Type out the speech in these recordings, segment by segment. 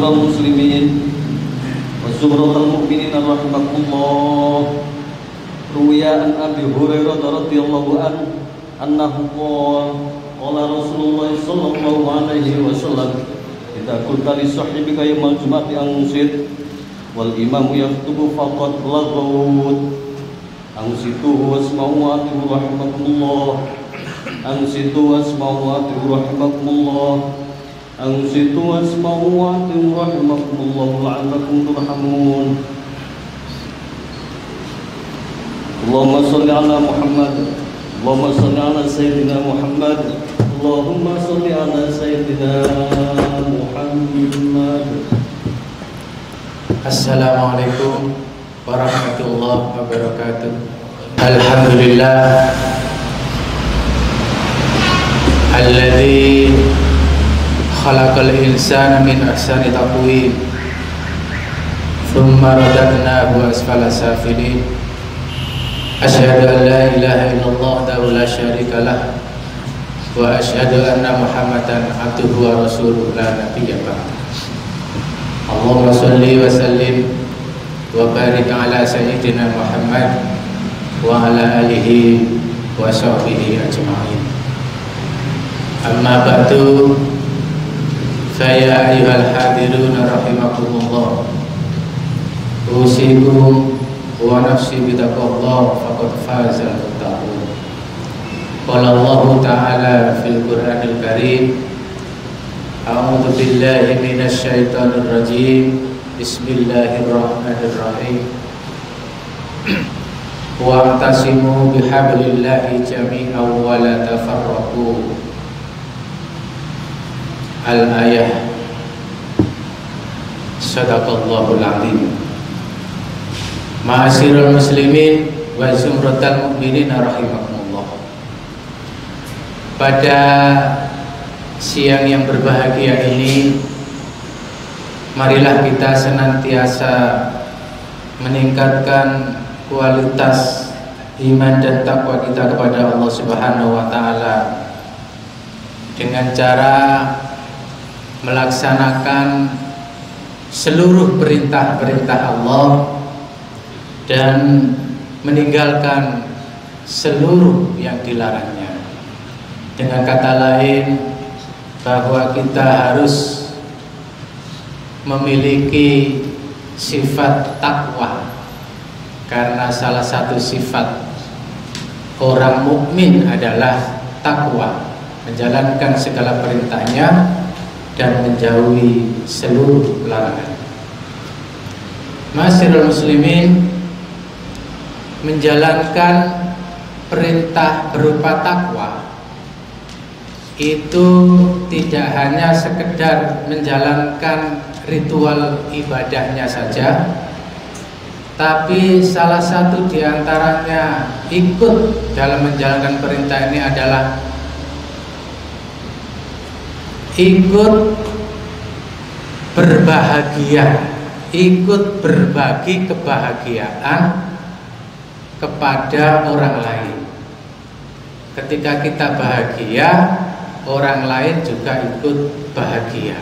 Ma'asyiral muslimin wa zumratal mu'minin rahimakumullah. Ruwiya an Abi Hurairah radhiyallahu anhu qala Rasulullah sallallahu alaihi wasallam idza qulta li sahibika yawmal jum'ati ansit wal imamu yaktubu faqad laghawt ansitu wasma'u wa ati'u rahimakumullah ansitu wasma'u wa ati'u rahimakumullah ansitu wasma'u wa ati'u rahimakumullah la'allakum turhamun. Allahumma salli ala Muhammad, Allahumma salli ala Sayyidina Muhammad, Allahumma salli ala Sayyidina Muhammad. Assalamualaikum warahmatullahi wabarakatuh. Alhamdulillah alladzi khalaqal insana min ahsani taqwim thumma radadnahu asfala safilin. Asyhadu an la ilaha illallah wahdahu la syarika lah wa asyhadu anna Muhammadan abduhu wa rasuluhu la nabiyya ba'da. Allahumma shalli wa sallim wa barik ala sayyidina Muhammad wa ala alihi wa sahbihi ajma'in. Amma ba'du, fa ya ayyuhal hadirun rahimakumullah, usikum wa nafsi bitaqwallah faqad fazal muttaqun. Qala Allah ta'ala fil Qur'anil Karim, a'udzu billahi minasy syaithanir rajim, bismillahirrahmanirrahim. Wa'tasimu bihablillahi jami'an wa la tafarraqu. Al-ayah. Sadaqallahul azim. Ma'asyiral muslimin wa zumratal mu'minin rahimakumullah. Pada siang yang berbahagia ini, marilah kita senantiasa meningkatkan kualitas iman dan takwa kita kepada Allah Subhanahu wa taala dengan cara melaksanakan seluruh perintah-perintah Allah dan meninggalkan seluruh yang dilarangnya. Dengan kata lain, bahwa kita harus memiliki sifat takwa, karena salah satu sifat orang mukmin adalah takwa, menjalankan segala perintahnya dan menjauhi seluruh larangan. Ma'asyiral muslimin, menjalankan perintah berupa takwa itu tidak hanya sekedar menjalankan ritual ibadahnya saja, tapi salah satu diantaranya ikut dalam menjalankan perintah ini adalah ikut berbahagia, ikut berbagi kebahagiaan kepada orang lain. Ketika kita bahagia, orang lain juga ikut bahagia.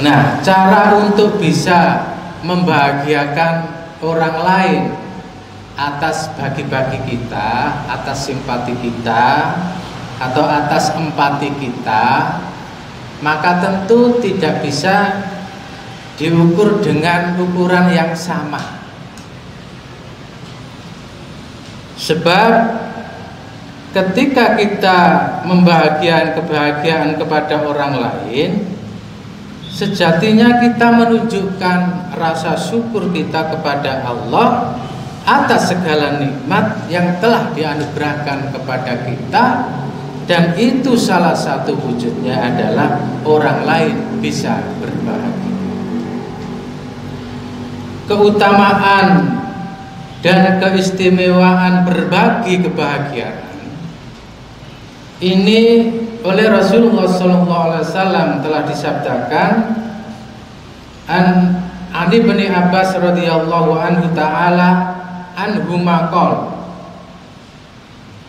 Nah, cara untuk bisa membahagiakan orang lain atas bagi-bagi kita, atas simpati kita, atau atas empati kita, maka tentu tidak bisa diukur dengan ukuran yang sama. Sebab ketika kita membahagiakan kebahagiaan kepada orang lain, sejatinya kita menunjukkan rasa syukur kita kepada Allah atas segala nikmat yang telah dianugerahkan kepada kita, dan itu salah satu wujudnya adalah orang lain bisa berbahagia. Keutamaan dan keistimewaan berbagi kebahagiaan ini oleh Rasulullah SAW telah disabdakan, Ali bin Abbas radhiyallahu anhu ta'ala anhu maqal,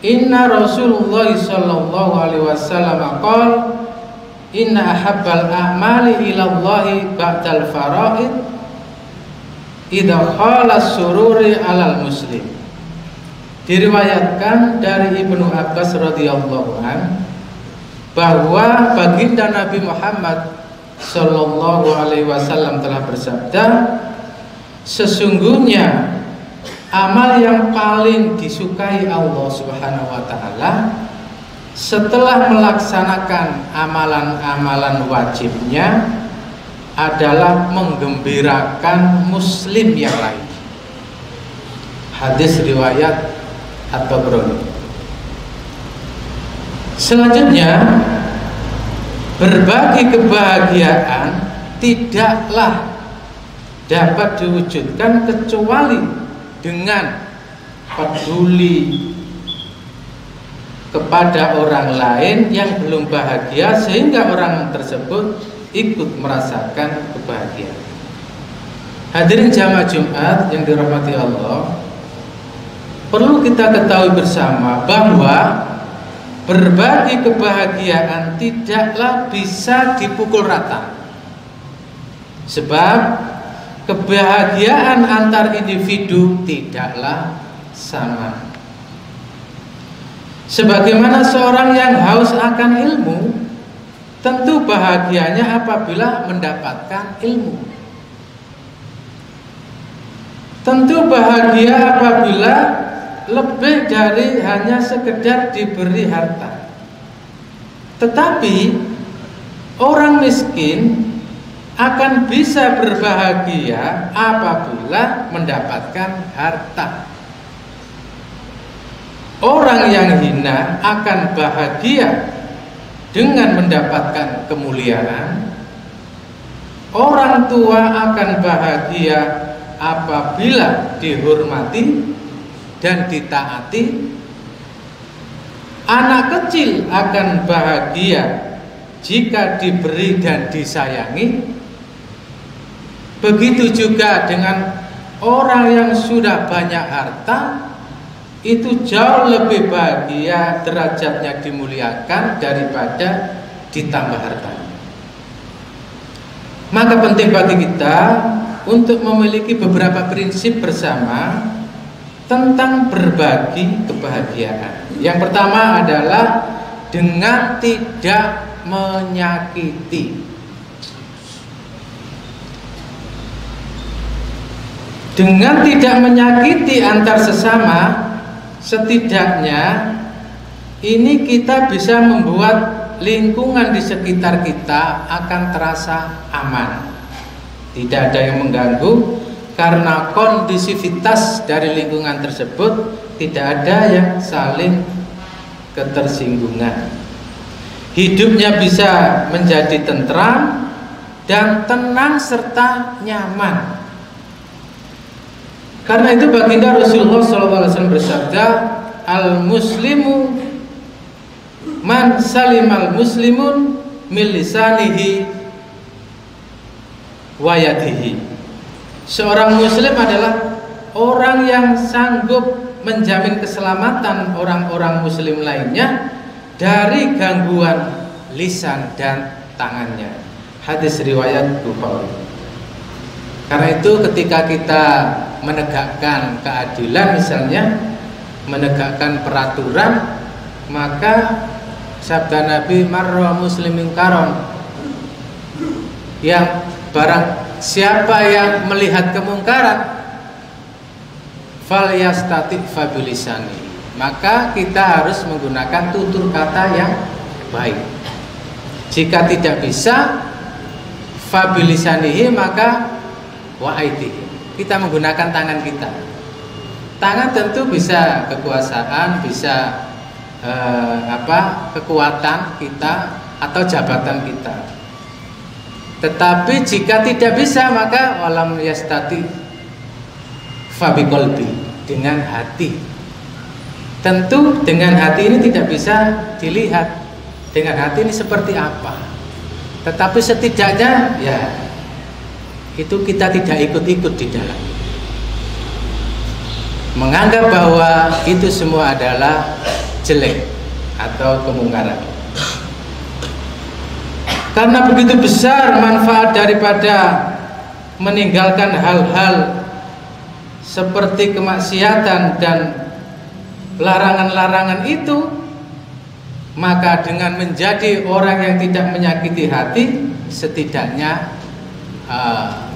inna Rasulullah sallallahu alaihi wasallam qala inna ahabbal a'mali ilallahi ba'dal fara'id idza khala sururi alal muslim. Diriwayatkan dari Ibnu Abbas radhiyallahu an bahwa baginda Nabi Muhammad sallallahu alaihi wasallam telah bersabda, sesungguhnya amal yang paling disukai Allah Subhanahu wa taala setelah melaksanakan amalan-amalan wajibnya adalah menggembirakan muslim yang lain. Hadis riwayat At-Tabrani. Selanjutnya, berbagi kebahagiaan tidaklah dapat diwujudkan kecuali dengan peduli kepada orang lain yang belum bahagia sehingga orang tersebut ikut merasakan kebahagiaan. Hadirin jamaah Jumat yang dirahmati Allah, perlu kita ketahui bersama bahwa berbagi kebahagiaan tidaklah bisa dipukul rata. Sebab kebahagiaan antar individu tidaklah sama. Sebagaimana seorang yang haus akan ilmu, tentu bahagianya apabila mendapatkan ilmu. Tentu bahagia apabila lebih dari hanya sekedar diberi harta. Tetapi orang miskin akan bisa berbahagia apabila mendapatkan harta. Orang yang hina akan bahagia dengan mendapatkan kemuliaan. Orang tua akan bahagia apabila dihormati dan ditaati. Anak kecil akan bahagia jika diberi dan disayangi. Begitu juga dengan orang yang sudah banyak harta, itu jauh lebih bahagia, derajatnya dimuliakan daripada ditambah harta. Maka penting bagi kita untuk memiliki beberapa prinsip bersama tentang berbagi kebahagiaan. Yang pertama adalah dengan tidak menyakiti. Dengan tidak menyakiti antar sesama, setidaknya ini kita bisa membuat lingkungan di sekitar kita akan terasa aman. Tidak ada yang mengganggu karena kondisivitas dari lingkungan tersebut tidak ada yang saling ketersinggungan. Hidupnya bisa menjadi tentram dan tenang serta nyaman. Karena itu baginda Rasulullah SAW bersabda, al-muslimu man salimal muslimun min lisanihi wa yadihi. Seorang muslim adalah orang yang sanggup menjamin keselamatan orang-orang muslim lainnya dari gangguan lisan dan tangannya. Hadis riwayat Bukhari. Karena itu ketika kita menegakkan keadilan, misalnya menegakkan peraturan, maka sabda Nabi marra muslimin karon, yang barang siapa yang melihat kemungkaran falyastati fabilisani, maka kita harus menggunakan tutur kata yang baik. Jika tidak bisa fabilisanihi, maka wa'aidihi, kita menggunakan tangan kita. Tangan tentu bisa kekuasaan, bisa kekuatan kita atau jabatan kita. Tetapi jika tidak bisa, maka walam yastati fabiqalbi, dengan hati. Tentu dengan hati ini tidak bisa dilihat dengan hati ini seperti apa. Tetapi setidaknya ya itu kita tidak ikut-ikut di dalam, menganggap bahwa itu semua adalah jelek atau kemungkaran. Karena begitu besar manfaat daripada meninggalkan hal-hal seperti kemaksiatan dan larangan-larangan itu, maka dengan menjadi orang yang tidak menyakiti hati, setidaknya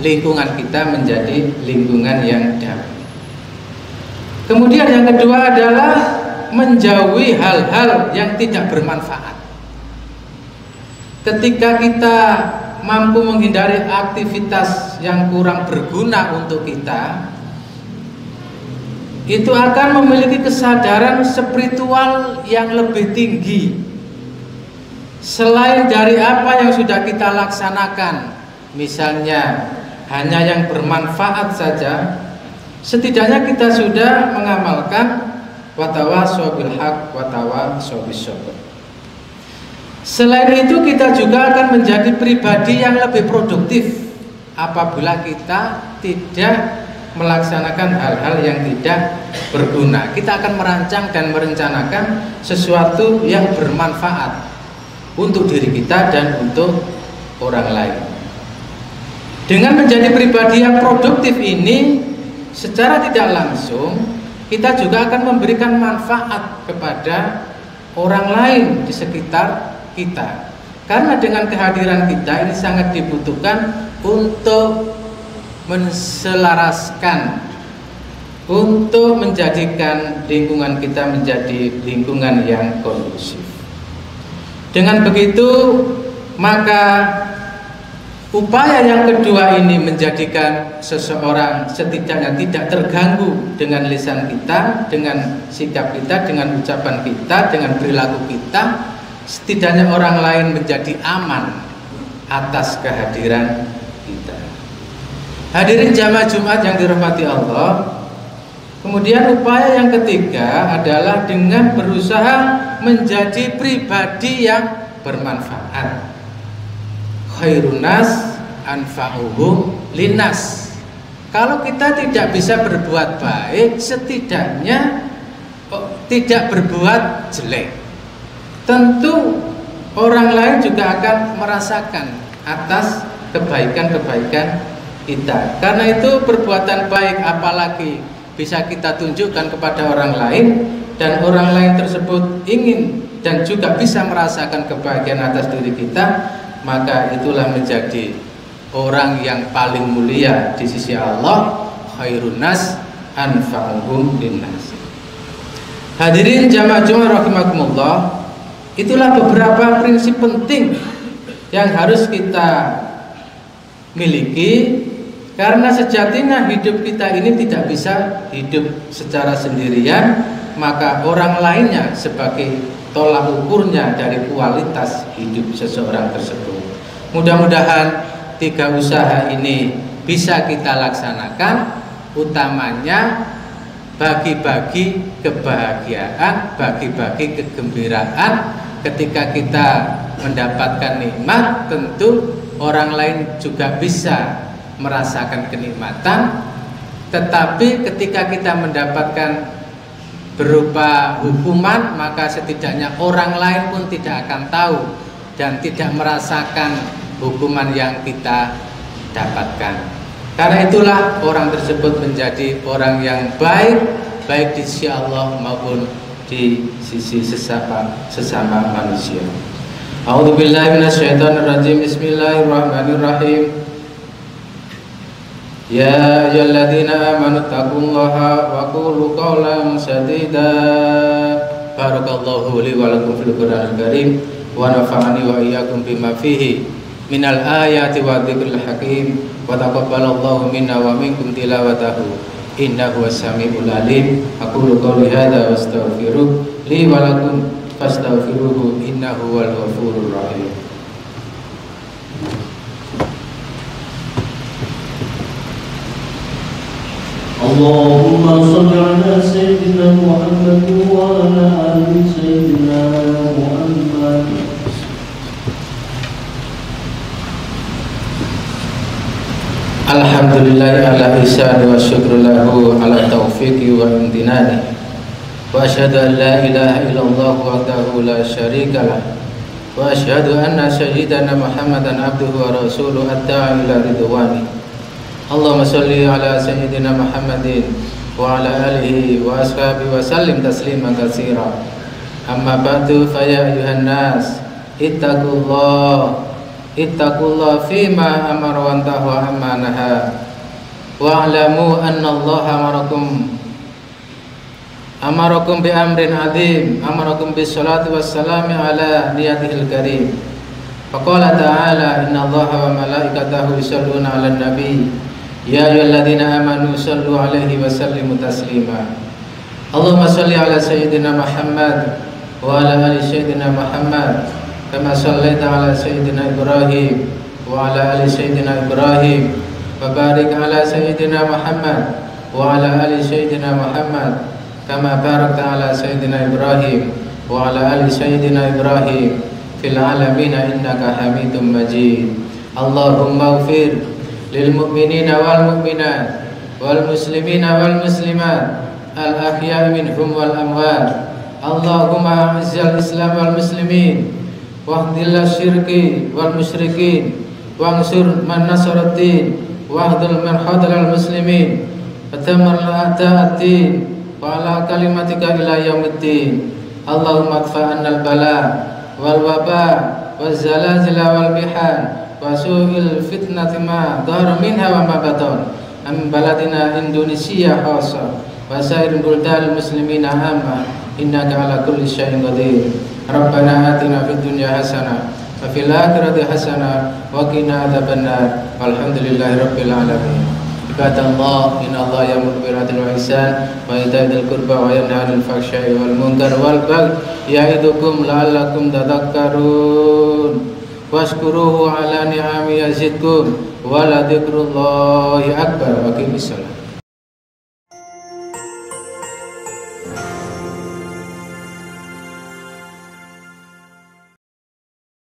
lingkungan kita menjadi lingkungan yang damai. Kemudian yang kedua adalah menjauhi hal-hal yang tidak bermanfaat. Ketika kita mampu menghindari aktivitas yang kurang berguna untuk kita, itu akan memiliki kesadaran spiritual yang lebih tinggi. Selain dari apa yang sudah kita laksanakan, misalnya hanya yang bermanfaat saja, setidaknya kita sudah mengamalkan watawasau bil haq watawasau bis sabr. Selain itu kita juga akan menjadi pribadi yang lebih produktif apabila kita tidak melaksanakan hal-hal yang tidak berguna. Kita akan merancang dan merencanakan sesuatu yang bermanfaat untuk diri kita dan untuk orang lain. Dengan menjadi pribadi yang produktif ini, secara tidak langsung kita juga akan memberikan manfaat kepada orang lain di sekitar kita. Karena dengan kehadiran kita ini sangat dibutuhkan untuk menselaraskan, untuk menjadikan lingkungan kita menjadi lingkungan yang kondusif. Dengan begitu, maka upaya yang kedua ini menjadikan seseorang setidaknya tidak terganggu dengan lisan kita, dengan sikap kita, dengan ucapan kita, dengan perilaku kita. Setidaknya orang lain menjadi aman atas kehadiran kita. Hadirin jamaah Jumat yang dirahmati Allah. Kemudian upaya yang ketiga adalah dengan berusaha menjadi pribadi yang bermanfaat. Khairun nas anfa'uhum linnas. Kalau kita tidak bisa berbuat baik, setidaknya tidak berbuat jelek. Tentu orang lain juga akan merasakan atas kebaikan-kebaikan kita. Karena itu perbuatan baik apalagi bisa kita tunjukkan kepada orang lain, dan orang lain tersebut ingin dan juga bisa merasakan kebahagiaan atas diri kita, maka itulah menjadi orang yang paling mulia di sisi Allah. Khairun nas anfa'uhum linnas. Hadirin jamaah Jumat rahimakumullah, itulah beberapa prinsip penting yang harus kita miliki, karena sejatinya hidup kita ini tidak bisa hidup secara sendirian, maka orang lainnya sebagai tolak ukurnya dari kualitas hidup seseorang tersebut. Mudah-mudahan 3 usaha ini bisa kita laksanakan, utamanya bagi-bagi kebahagiaan, bagi-bagi kegembiraan. Ketika kita mendapatkan nikmat, tentu orang lain juga bisa merasakan kenikmatan. Tetapi ketika kita mendapatkan berupa hukuman, maka setidaknya orang lain pun tidak akan tahu dan tidak merasakan hukuman yang kita dapatkan. Karena itulah orang tersebut menjadi orang yang baik, baik di sisi Allah maupun di sisi sesama manusia. A'udzubillahi minasyaitonirrajim. Bismillahirrahmanirrahim. Ya ayyuhalladzina amanu taqullaha wa qulu qawlan sadida. Barakallahu li wa lakum fil Qur'anil Karim wa nafa'ani wa iyyakum bima fihi minal ayati wa dzikril hakim wa taqabbalallahu minna wa minkum tilawatahu innahu was-sami'ul alim. Aqulu qawli hadza wa astaghfiru li wa lakum fastaghfiruhu innahu wal ghafurur rahim. Allahumma shalli ala sayyidina Muhammad wa ala ali sayyidina Muhammad. Alhamdulillah ala ihsani wa syukru lahu ala taufiqi wa imtinani. Wa asyhadu an la ilaha illallah wahdahu la syarika lah. وأشهد أن سيدنا محمدا عبده ورسوله الداعي إلى رضوانه اللهم صل على سيدنا محمد وعلى آله وأصحابه وسلم تسليما كثيرا أما بعد فيا أيها الناس اتقوا الله فيما أمر وانتهى وعما نهى واعلموا أن الله أمركم بأمر عظيم أمركم بالصلاة والسلام على نيته الكريم فقال تعالى إن الله وملائكته يصلون على النبي يا أيها الذين آمنوا صلوا عليه وسلموا تسليما اللهم صل على سيدنا محمد وعلى آل سيدنا محمد كما صليت على سيدنا إبراهيم وعلى آل سيدنا إبراهيم وبارك على سيدنا محمد وعلى آل سيدنا محمد كما باركت على سيدنا إبراهيم وعلى آل سيدنا إبراهيم في العالمين إنك حميد مجيد اللهم اغفر للمؤمنين والمؤمنات والمسلمين والمسلمات الأحياء منهم والأموات اللهم أعز الإسلام والمسلمين واخذل الشرك والمشركين وانصر من نصر الدين واخذل من خذل المسلمين ودمر أعداء الدين وعلى كلمتك إلى يوم الدين اللهم ادفع عنا البلاء والوباء والزلازل والبحار وسوء الفتنة ما ظهر منها وما بطن من بلدنا إندونيسيا خاصة وسائر بلدان المسلمين عامة إنك على كل شيء قدير ربنا آتنا في الدنيا حسنة وفي الآخرة حسنة وقنا عذاب النار والحمد لله رب العالمين عباد الله إن الله يأمر بالعدل والإحسان وإيتاء ذي القربى وينهى عن الفحشاء والمنكر والبغي يعظكم لعلكم تذكرون واشكروه على نعمه يزدكم ولذكر الله أكبر وأقيموا الصلاة